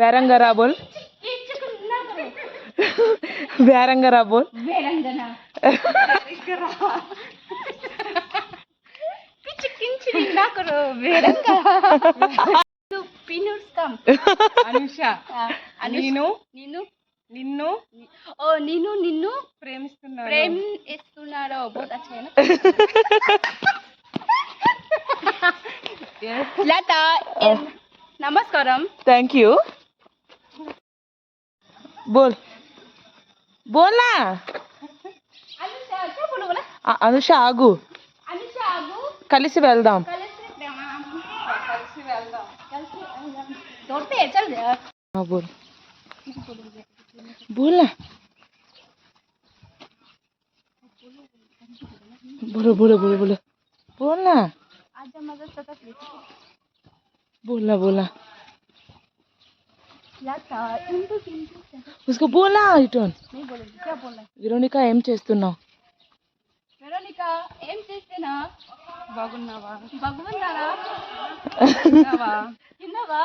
वैरंगरा बोल वैरंगरा बोल वेरंगना पिच किंचिनी ना करो वेरंगा तो पिनुस कम अनुषा नीनु నిన్ను నిన్ను ఓ నిన్ను ప్రేమిస్తున్నాను प्रेम इस्तुनारो बहुत अच्छा है ना लता नमस्कारम थैंक यू बोल बोल ना अनुषा क्या बोलो बोला अनुषा आगू अनुषा आगू కలిసి వెళ్దాం కలిసి వెళ్దాం दौड़ते हैं चल हाँ बोल बोल ना बोलो बोलो बोलो बोलो बोल ना आज मजा सतत बोलना बोलना लता इंटू उसको बोलना रिटर्न नहीं बोलेंगे क्या बोलना है వెరోనికా ఏం చేస్తున్నావు వెరోనికా ఏం చేస్తున్నా బాగున్నావా బాగున్నారా తిన్నావా తిన్నావా